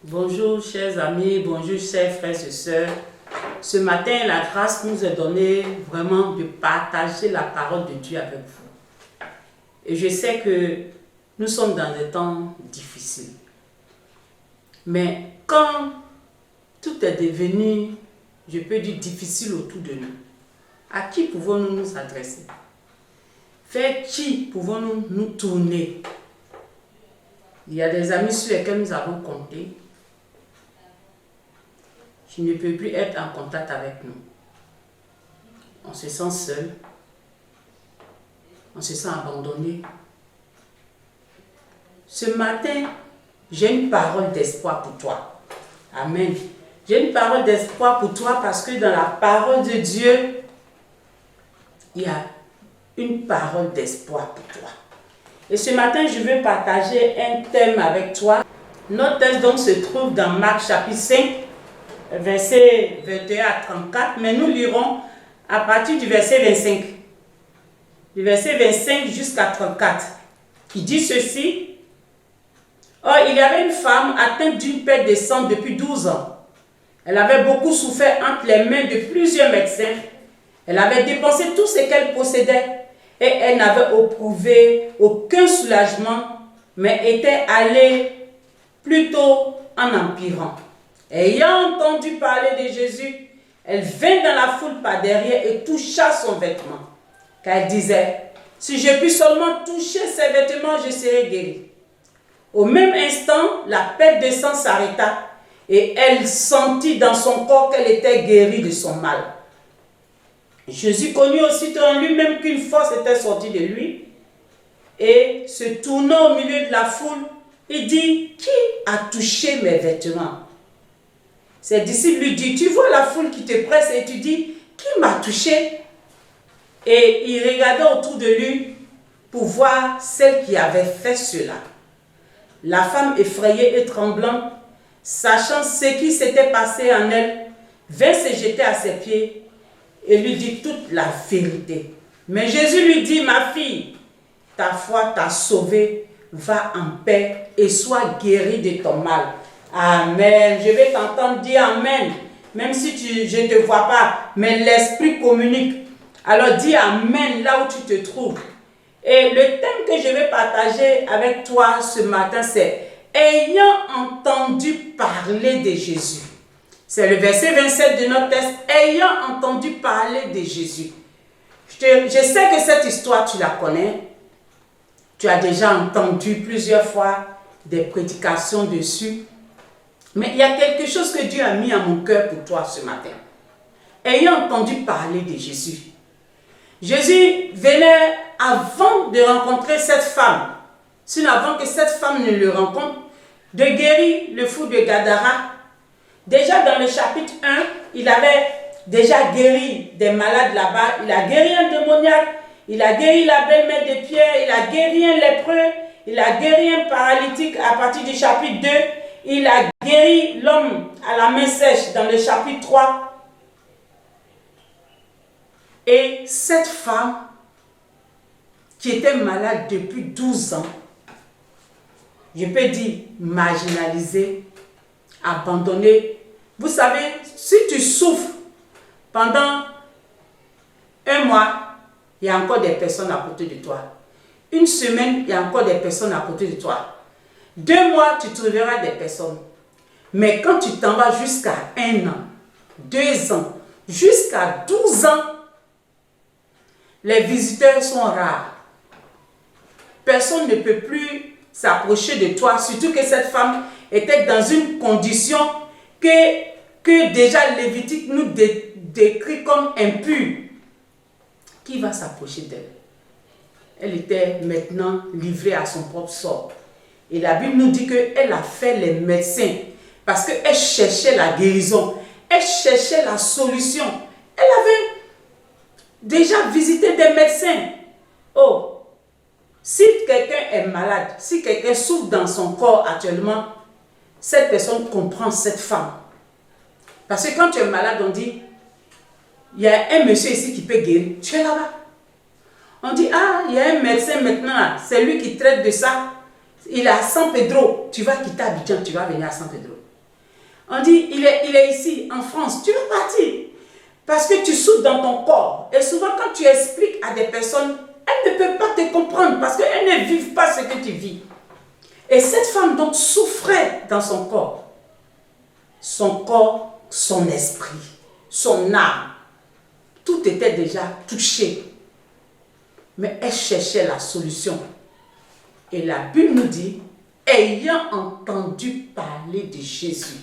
Bonjour chers amis, bonjour chers frères et sœurs. Ce matin, la grâce nous est donnée vraiment de partager la parole de Dieu avec vous. Et je sais que nous sommes dans des temps difficiles. Mais quand tout est devenu, je peux dire, difficile autour de nous, à qui pouvons-nous nous adresser? Vers qui pouvons-nous nous tourner? Il y a des amis sur lesquels nous avons compté, qui ne peuvent plus être en contact avec nous. On se sent seul, on se sent abandonné. Ce matin, j'ai une parole d'espoir pour toi. Amen. J'ai une parole d'espoir pour toi parce que dans la parole de Dieu, il y a une parole d'espoir pour toi. Et ce matin, je veux partager un thème avec toi. Notre texte donc se trouve dans Marc chapitre 5, versets 21 à 34, mais nous lirons à partir du verset 25. Du verset 25 jusqu'à 34, qui dit ceci. Or, il y avait une femme atteinte d'une perte de sang depuis 12 ans. Elle avait beaucoup souffert entre les mains de plusieurs médecins. Elle avait dépensé tout ce qu'elle possédait et elle n'avait éprouvé aucun soulagement, mais était allée plutôt en empirant. Ayant entendu parler de Jésus, elle vint dans la foule par derrière et toucha son vêtement. Car elle disait, si je puis seulement toucher ses vêtements, je serai guérie. Au même instant, la perte de sang s'arrêta et elle sentit dans son corps qu'elle était guérie de son mal. Jésus connut aussitôt en lui-même qu'une force était sortie de lui et se tournant au milieu de la foule, il dit, qui a touché mes vêtements? Ses disciples lui disent, tu vois la foule qui te presse et tu dis, qui m'a touché? Et il regardait autour de lui pour voir celle qui avait fait cela. La femme effrayée et tremblante, sachant ce qui s'était passé en elle, vint se jeter à ses pieds et lui dit toute la vérité. Mais Jésus lui dit, ma fille, ta foi t'a sauvée, va en paix et sois guérie de ton mal. Amen. Je vais t'entendre dire Amen, même si je ne te vois pas, mais l'Esprit communique. Alors dis Amen là où tu te trouves. Et le thème que je vais partager avec toi ce matin, c'est ayant entendu parler de Jésus. C'est le verset 27 de notre texte, ayant entendu parler de Jésus. Je sais que cette histoire, tu la connais. Tu as déjà entendu plusieurs fois des prédications dessus. Mais il y a quelque chose que Dieu a mis à mon cœur pour toi ce matin. Ayant entendu parler de Jésus. Jésus venait avant de rencontrer cette femme, sinon avant que cette femme ne le rencontre, de guérir le fou de Gadara. Déjà dans le chapitre 1, il avait déjà guéri des malades là-bas. Il a guéri un démoniaque, il a guéri la belle-mère de Pierre, il a guéri un lépreux, il a guéri un paralytique à partir du chapitre 2. Il a guéri l'homme à la main sèche dans le chapitre 3. Et cette femme qui était malade depuis 12 ans, je peux dire marginalisée, abandonnée. Vous savez, si tu souffres pendant un mois, il y a encore des personnes à côté de toi. Une semaine, il y a encore des personnes à côté de toi. 2 mois, tu trouveras des personnes. Mais quand tu t'en vas jusqu'à 1 an, 2 ans, jusqu'à 12 ans, les visiteurs sont rares. Personne ne peut plus s'approcher de toi, surtout que cette femme était dans une condition que déjà Lévitique nous décrit comme impure. Qui va s'approcher d'elle? Elle était maintenant livrée à son propre sort. Et la Bible nous dit qu'elle a fait les médecins parce qu'elle cherchait la guérison, elle cherchait la solution. Elle avait déjà visité des médecins. Oh, si quelqu'un est malade, si quelqu'un souffre dans son corps actuellement, cette personne comprend cette femme. Parce que quand tu es malade, on dit, il y a un monsieur ici qui peut guérir. Tu es là-bas. On dit, ah, il y a un médecin maintenant, c'est lui qui traite de ça. Il est à San Pedro. Tu vas quitter Abidjan, tu vas venir à San Pedro. On dit, il est ici, en France. Tu vas partir. Parce que tu souffres dans ton corps. Et souvent, quand tu expliques à des personnes, elles ne peuvent pas te comprendre parce qu'elles ne vivent pas ce que tu vis. Et cette femme donc souffrait dans son corps. Son corps, son esprit, son âme. Tout était déjà touché. Mais elle cherchait la solution. Et la Bible nous dit, ayant entendu parler de Jésus.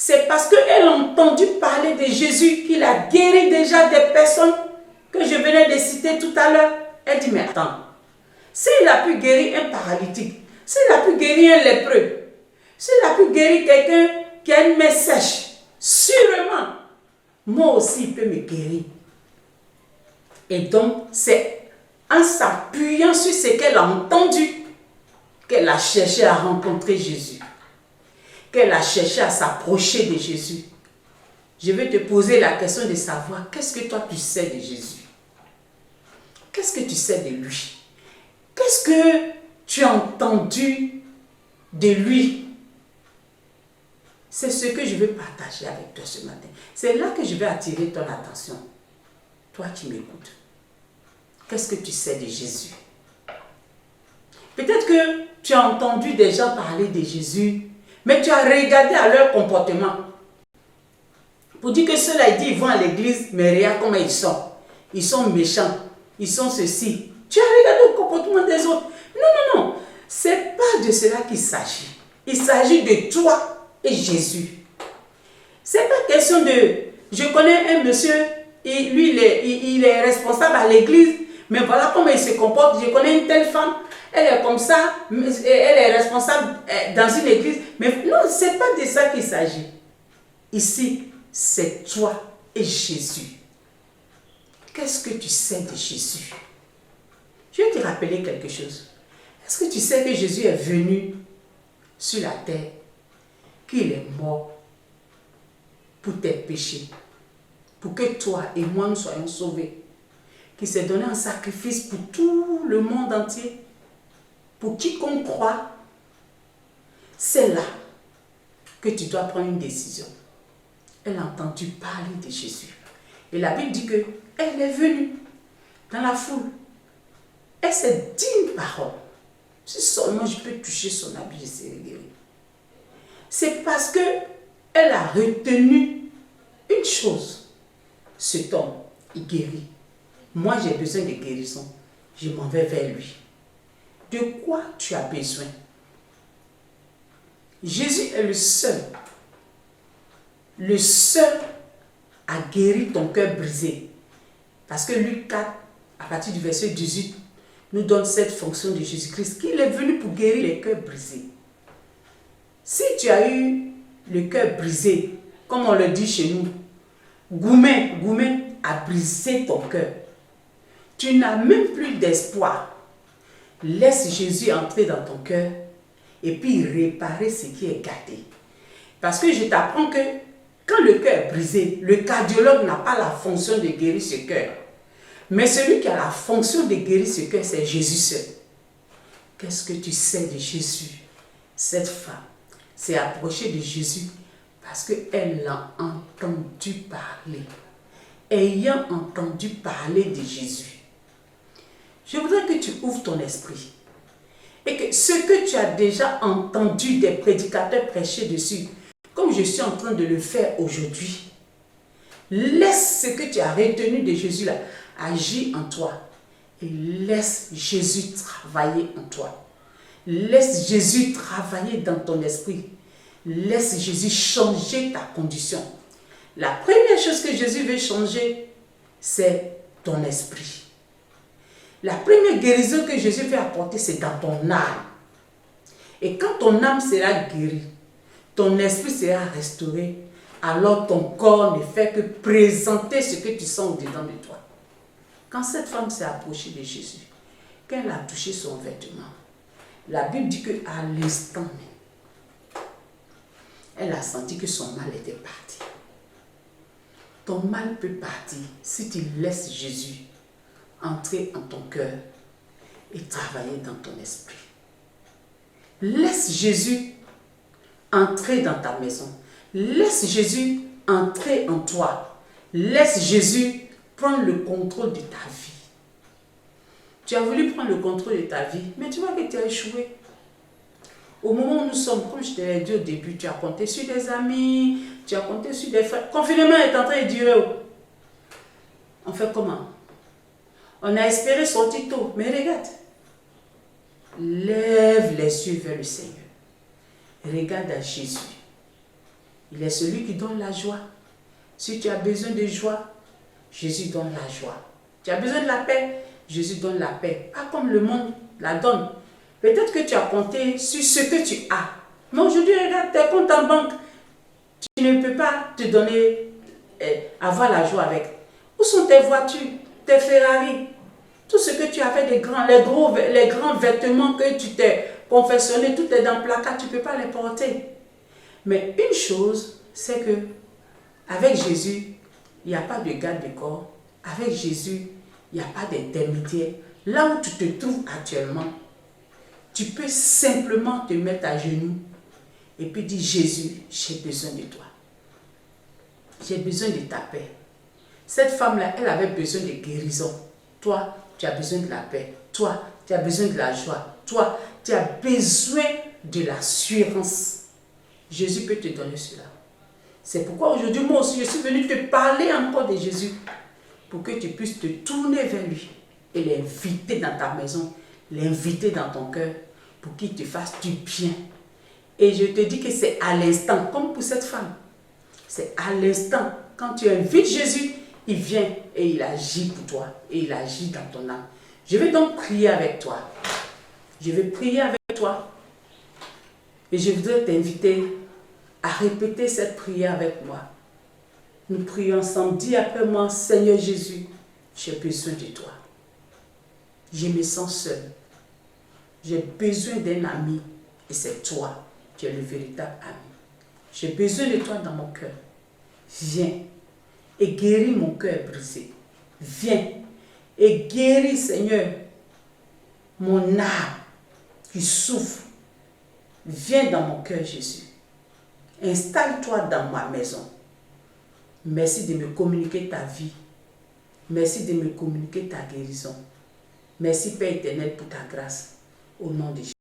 C'est parce qu'elle a entendu parler de Jésus qu'il a guéri déjà des personnes que je venais de citer tout à l'heure. Elle dit, mais attends, s'il a pu guérir un paralytique, s'il a pu guérir un lépreux, s'il a pu guérir quelqu'un qui a une main sèche, sûrement, moi aussi, il peut me guérir. Et donc, c'est en s'appuyant sur ce qu'elle a entendu qu'elle a cherché à rencontrer Jésus. Qu'elle a cherché à s'approcher de Jésus. Je vais te poser la question de savoir qu'est-ce que toi tu sais de Jésus? Qu'est-ce que tu sais de lui? Qu'est-ce que tu as entendu de lui? C'est ce que je veux partager avec toi ce matin. C'est là que je vais attirer ton attention. Toi qui m'écoutes. Qu'est-ce que tu sais de Jésus? Peut-être que tu as entendu des gens parler de Jésus, mais tu as regardé à leur comportement. Pour dire que ceux-là, ils disent, ils vont à l'église, mais regarde comment ils sont. Ils sont méchants. Ils sont ceci. Tu as regardé le comportement des autres. Non, non, non. Ce n'est pas de cela qu'il s'agit. Il s'agit de toi et Jésus. Ce n'est pas question de... Je connais un monsieur, et lui, il est responsable à l'église, mais voilà comment il se comporte. Je connais une telle femme, elle est comme ça, elle est responsable dans une église. Mais non, ce n'est pas de ça qu'il s'agit. Ici, c'est toi et Jésus. Qu'est-ce que tu sais de Jésus? Je vais te rappeler quelque chose. Est-ce que tu sais que Jésus est venu sur la terre, qu'il est mort pour tes péchés, pour que toi et moi nous soyons sauvés, qu'il s'est donné un sacrifice pour tout le monde entier, pour quiconque croit? C'est là que tu dois prendre une décision. Elle a entendu parler de Jésus. Et la Bible dit qu'elle est venue dans la foule. Elle s'est dit une parole. Si seulement je peux toucher son habit, je serai guéri. C'est parce qu'elle a retenu une chose. Cet homme, il guérit. Moi, j'ai besoin de guérison. Je m'en vais vers lui. De quoi tu as besoin? Jésus est le seul à guérir ton cœur brisé. Parce que Luc 4, à partir du verset 18, nous donne cette fonction de Jésus-Christ, qu'il est venu pour guérir les cœurs brisés. Si tu as eu le cœur brisé, comme on le dit chez nous, Goumen a brisé ton cœur. Tu n'as même plus d'espoir. Laisse Jésus entrer dans ton cœur et puis réparer ce qui est gâté. Parce que je t'apprends que quand le cœur est brisé, le cardiologue n'a pas la fonction de guérir ce cœur. Mais celui qui a la fonction de guérir ce cœur, c'est Jésus seul. Qu'est-ce que tu sais de Jésus? Cette femme s'est approchée de Jésus parce qu'elle a entendu parler. Ayant entendu parler de Jésus. Je voudrais que tu ouvres ton esprit. Et que ce que tu as déjà entendu des prédicateurs prêcher dessus, comme je suis en train de le faire aujourd'hui, laisse ce que tu as retenu de Jésus là agir en toi. Et laisse Jésus travailler en toi. Laisse Jésus travailler dans ton esprit. Laisse Jésus changer ta condition. La première chose que Jésus veut changer, c'est ton esprit. La première guérison que Jésus veut apporter, c'est dans ton âme. Et quand ton âme sera guérie, ton esprit sera restauré, alors ton corps ne fait que présenter ce que tu sens au-dedans de toi. Quand cette femme s'est approchée de Jésus, quand elle a touché son vêtement, la Bible dit qu'à l'instant même, elle a senti que son mal était parti. Ton mal peut partir si tu laisses Jésus entrer en ton cœur et travailler dans ton esprit. Laisse Jésus entrer dans ta maison. Laisse Jésus entrer en toi. Laisse Jésus prendre le contrôle de ta vie. Tu as voulu prendre le contrôle de ta vie, mais tu vois que tu as échoué. Au moment où nous sommes, comme je te l'ai dit au début, tu as compté sur des amis, tu as compté sur des frères. Le confinement est en train de durer. On fait comment? On a espéré sortir tôt, mais regarde. Lève les yeux vers le Seigneur. Regarde à Jésus. Il est celui qui donne la joie. Si tu as besoin de joie, Jésus donne la joie. Tu as besoin de la paix, Jésus donne la paix. Pas comme le monde la donne. Peut-être que tu as compté sur ce que tu as. Mais aujourd'hui, regarde tes comptes en banque. Tu ne peux pas te donner, avoir la joie avec. Où sont tes voitures, tes Ferrari? Tout ce que tu as fait, les grands vêtements que tu t'es confectionné, tout est dans le placard, tu ne peux pas les porter. Mais une chose, c'est que avec Jésus, il n'y a pas de garde de corps. Avec Jésus, il n'y a pas d'intermédiaire. Là où tu te trouves actuellement, tu peux simplement te mettre à genoux et puis dire, Jésus, j'ai besoin de toi. J'ai besoin de ta paix. Cette femme-là, elle avait besoin de guérison. Toi, tu as besoin de la paix. Toi, tu as besoin de la joie. Toi, tu as besoin de l'assurance. Jésus peut te donner cela. C'est pourquoi aujourd'hui, moi aussi, je suis venu te parler encore de Jésus pour que tu puisses te tourner vers lui et l'inviter dans ta maison, l'inviter dans ton cœur pour qu'il te fasse du bien. Et je te dis que c'est à l'instant, comme pour cette femme. C'est à l'instant, quand tu invites Jésus, il vient et il agit pour toi et il agit dans ton âme. Je vais donc prier avec toi. Je vais prier avec toi et je voudrais t'inviter à répéter cette prière avec moi. Nous prions ensemble. Dis après moi, Seigneur Jésus, j'ai besoin de toi. Je me sens seul. J'ai besoin d'un ami et c'est toi qui es le véritable ami. J'ai besoin de toi dans mon cœur. Viens et guéris mon cœur brisé. Viens et guéris, Seigneur, mon âme qui souffre. Viens dans mon cœur, Jésus. Installe-toi dans ma maison. Merci de me communiquer ta vie. Merci de me communiquer ta guérison. Merci, Père éternel, pour ta grâce. Au nom de Jésus.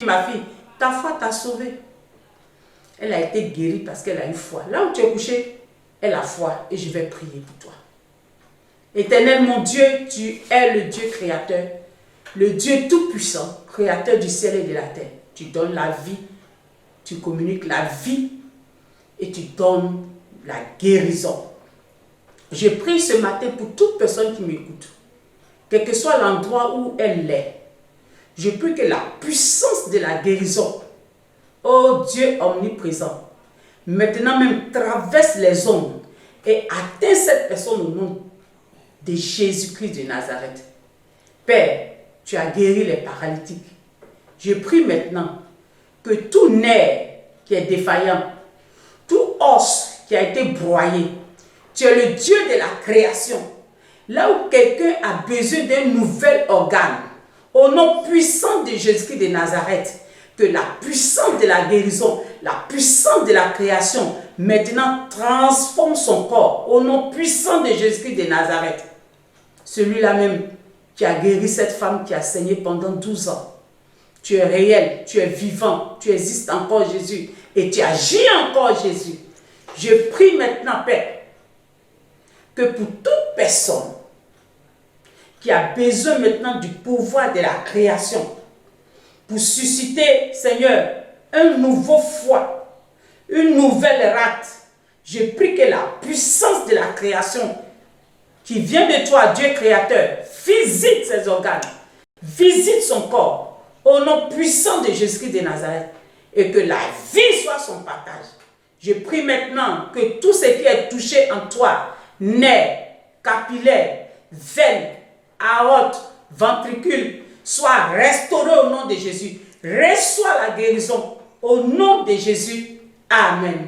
Ma fille, ta foi t'a sauvée. Elle a été guérie parce qu'elle a eu foi. Là où tu es couché, elle a foi et je vais prier pour toi. Éternel, mon Dieu, tu es le Dieu créateur, le Dieu tout-puissant, créateur du ciel et de la terre. Tu donnes la vie, tu communiques la vie et tu donnes la guérison. Je prie ce matin pour toute personne qui m'écoute, quel que soit l'endroit où elle est. Je prie que la puissance de la guérison, oh Dieu omniprésent, maintenant même traverse les ondes et atteint cette personne au nom de Jésus-Christ de Nazareth. Père, tu as guéri les paralytiques. Je prie maintenant que tout nerf qui est défaillant, tout os qui a été broyé, tu es le Dieu de la création. Là où quelqu'un a besoin d'un nouvel organe, Au nom puissant de Jésus-Christ de Nazareth, que la puissance de la guérison, la puissance de la création, maintenant transforme son corps. Au nom puissant de Jésus-Christ de Nazareth. Celui-là même qui a guéri cette femme qui a saigné pendant 12 ans. Tu es réel, tu es vivant, tu existes encore Jésus et tu agis encore Jésus. Je prie maintenant, Père, que pour toute personne qui a besoin maintenant du pouvoir de la création, pour susciter, Seigneur, un nouveau foi, une nouvelle rate, je prie que la puissance de la création qui vient de toi, Dieu créateur, visite ses organes, visite son corps, au nom puissant de Jésus-Christ de Nazareth, et que la vie soit son partage. Je prie maintenant que tout ce qui est touché en toi, nerfs, capillaires, veines, aortes, ventricules, soit restauré au nom de Jésus. Reçois la guérison au nom de Jésus. Amen.